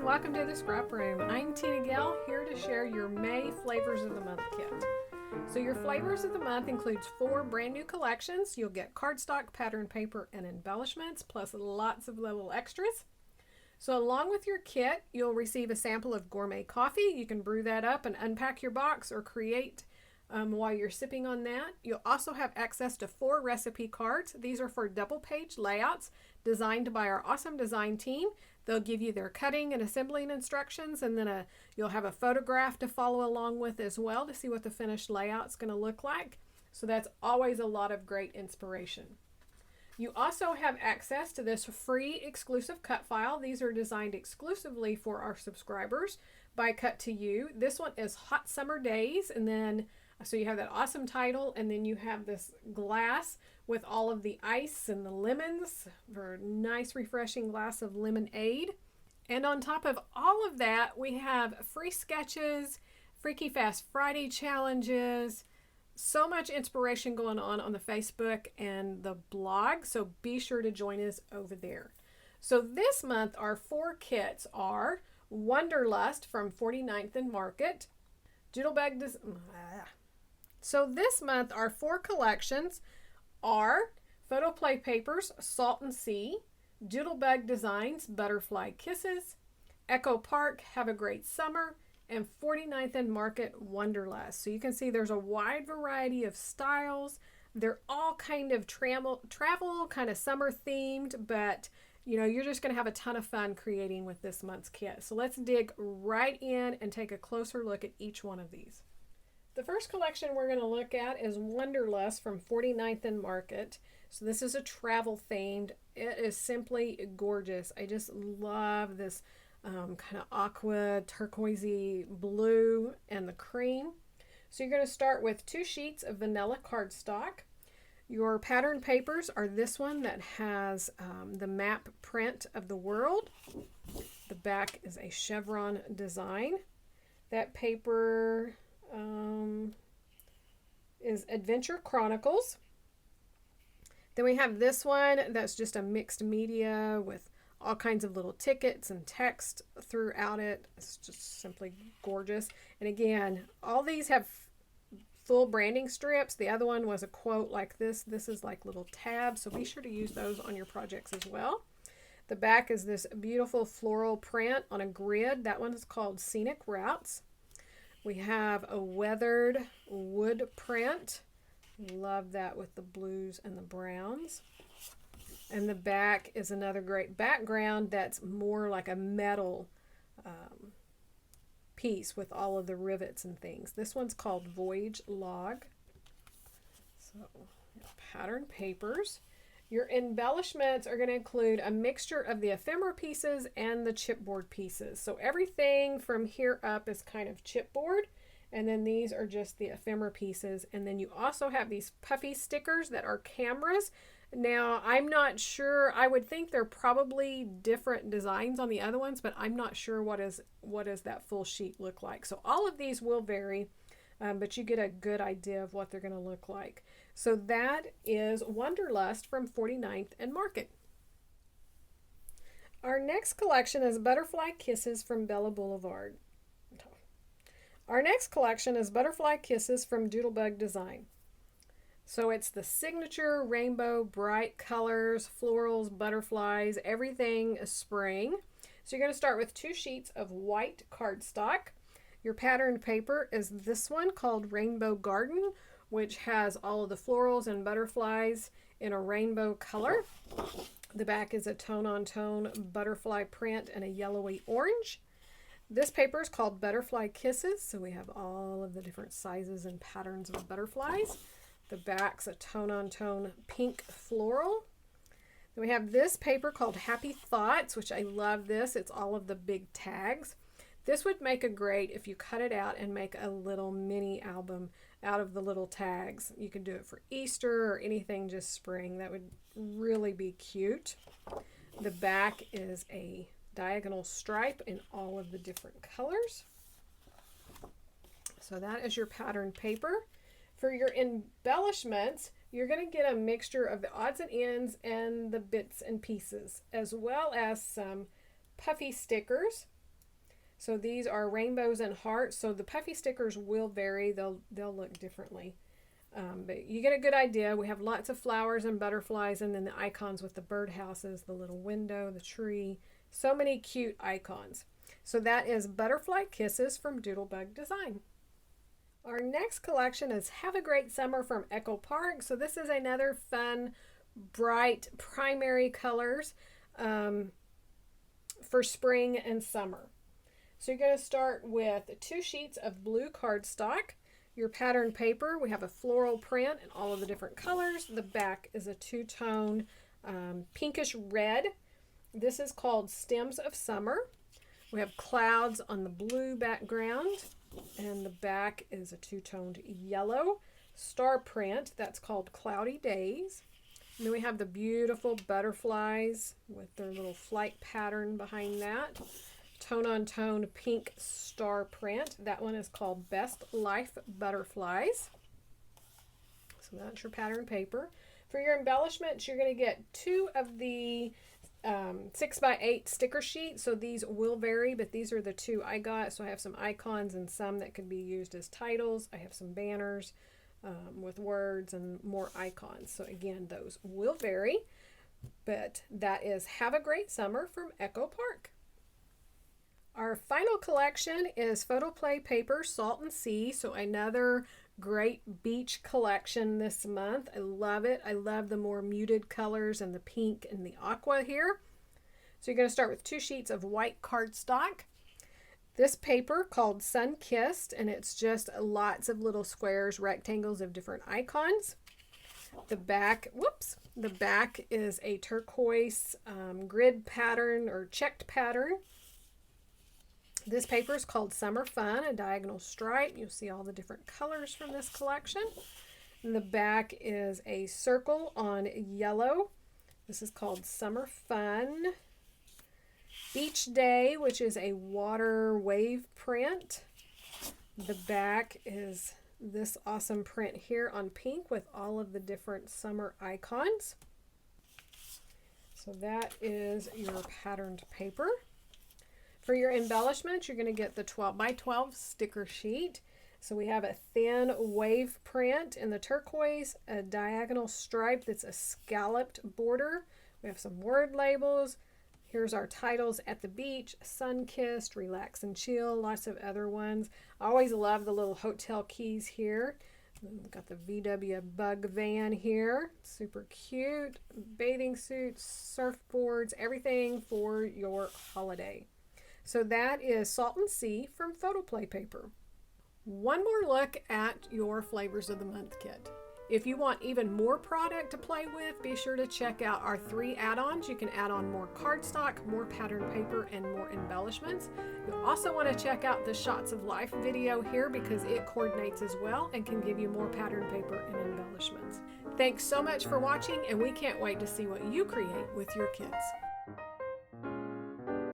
everyone, welcome to the Scrap Room. I'm Tina Gale, here to share your May Flavors of the Month kit. So your Flavors of the Month includes 4 brand new collections. You'll get cardstock, pattern paper, and embellishments, plus lots of little extras. So along with your kit, you'll receive a sample of gourmet coffee. You can brew that up and unpack your box or create while you're sipping on that. You'll also have access to 4 recipe cards. These are for double page layouts designed by our awesome design team. They'll give you their cutting and assembling instructions, and then you'll have a photograph to follow along with as well to see what the finished layout's going to look like. So that's always a lot of great inspiration. You also have access to this free exclusive cut file. These are designed exclusively for our subscribers by Cut to You. This one is Hot Summer Days, and then so you have that awesome title, and then you have this glass with all of the ice and the lemons for a nice refreshing glass of lemonade. And on top of all of that, we have free sketches, Freaky Fast Friday challenges, so much inspiration going on the Facebook and the blog, so be sure to join us over there. So this month our 4 kits are Wonderlust from 49th and Market, So this month our 4 collections are Photoplay Papers, Salt and Sea, Doodlebug Designs, Butterfly Kisses, Echo Park, Have a Great Summer, and 49th and Market, Wonderlust. So you can see there's a wide variety of styles. They're all kind of travel kind of summer themed, but you know, you're just going to have a ton of fun creating with this month's kit. So let's dig right in and take a closer look at each one of these. The first collection we're going to look at is Wonderlust from 49th and Market. So this is a travel themed. It is simply gorgeous. I just love this kind of aqua turquoisey blue and the cream. So you're going to start with 2 sheets of vanilla cardstock. Your pattern papers are this one that has the map print of the world. The back is a chevron design. That paper is Adventure Chronicles. Then we have this one that's just a mixed media with all kinds of little tickets and text throughout it. It's just simply gorgeous. And again, all these have full branding strips. The other one was a quote like this. This is like little tabs, so be sure to use those on your projects as well. The back is this beautiful floral print on a grid. That one is called Scenic Routes. We have a weathered wood print. Love that with the blues and the browns. And the back is another great background that's more like a metal piece with all of the rivets and things. This one's called Voyage Log. So, pattern papers. Your embellishments are going to include a mixture of the ephemera pieces and the chipboard pieces. So everything from here up is kind of chipboard, and then these are just the ephemera pieces. And then you also have these puffy stickers that are cameras. Now, I'm not sure. I would think they're probably different designs on the other ones, but I'm not sure what is that full sheet look like. So all of these will vary, but you get a good idea of what they're going to look like. So that is Wonderlust from 49th and Market. Our next collection is Butterfly Kisses from Bella Boulevard. Our next collection is Butterfly Kisses from Doodlebug Design. So it's the signature rainbow, bright colors, florals, butterflies, everything is spring. So you're going to start with 2 sheets of white cardstock. Your patterned paper is this one called Rainbow Garden, which has all of the florals and butterflies in a rainbow color. The back is a tone-on-tone butterfly print and a yellowy orange. This paper is called Butterfly Kisses, so we have all of the different sizes and patterns of butterflies. The back's a tone-on-tone pink floral. Then we have this paper called Happy Thoughts, which I love this. It's all of the big tags. This would make a great if you cut it out and make a little mini album out of the little tags. You could do it for Easter or anything just spring. That would really be cute. The back is a diagonal stripe in all of the different colors. So that is your pattern paper. For your embellishments, you're going to get a mixture of the odds and ends and the bits and pieces, as well as some puffy stickers. So these are rainbows and hearts. So the puffy stickers will vary. They'll look differently. But you get a good idea. We have lots of flowers and butterflies, and then the icons with the birdhouses, the little window, the tree. So many cute icons. So that is Butterfly Kisses from Doodlebug Design. Our next collection is Have a Great Summer from Echo Park. So this is another fun, bright primary colors for spring and summer. So you're going to start with 2 sheets of blue cardstock. Your pattern paper, we have a floral print in all of the different colors. The back is a 2-tone pinkish red. This is called Stems of Summer. We have clouds on the blue background, and the back is a 2-toned yellow star print. That's called Cloudy Days. And then we have the beautiful butterflies with their little flight pattern behind that. Tone-on-tone pink star print. That one is called Best Life Butterflies. So that's your pattern paper. For your embellishments, you're going to get 2 of the 6x8 sticker sheets. So these will vary, but these are the 2 I got. So I have some icons and some that could be used as titles. I have some banners with words and more icons. So again, those will vary, but that is Have a Great Summer from Echo Park. Our final collection is Photoplay Paper Salt and Sea. So another great beach collection this month. I love it. I love the more muted colors and the pink and the aqua here. So you're going to start with 2 sheets of white cardstock. This paper called Sun Kissed, and it's just lots of little squares, rectangles of different icons. The back is a turquoise grid pattern or checked pattern. This paper is called Summer Fun, a diagonal stripe. You'll see all the different colors from this collection. And the back is a circle on yellow. This is called Summer Fun. Beach Day, which is a water wave print. The back is this awesome print here on pink with all of the different summer icons. So that is your patterned paper. For your embellishments, you're going to get the 12x12 sticker sheet. So we have a thin wave print in the turquoise, a diagonal stripe that's a scalloped border. We have some word labels. Here's our titles: At the Beach, Sun Kissed, Relax and Chill, lots of other ones. I always love the little hotel keys here. We've got the VW bug van here, super cute. Bathing suits, surfboards, everything for your holiday. So that is Salt and Sea from Photoplay Paper. One more look at your Flavors of the Month kit. If you want even more product to play with, be sure to check out our 3 add-ons. You can add on more cardstock, more pattern paper, and more embellishments. You'll also want to check out the Shots of Life video here because it coordinates as well and can give you more pattern paper and embellishments. Thanks so much for watching, and we can't wait to see what you create with your kits.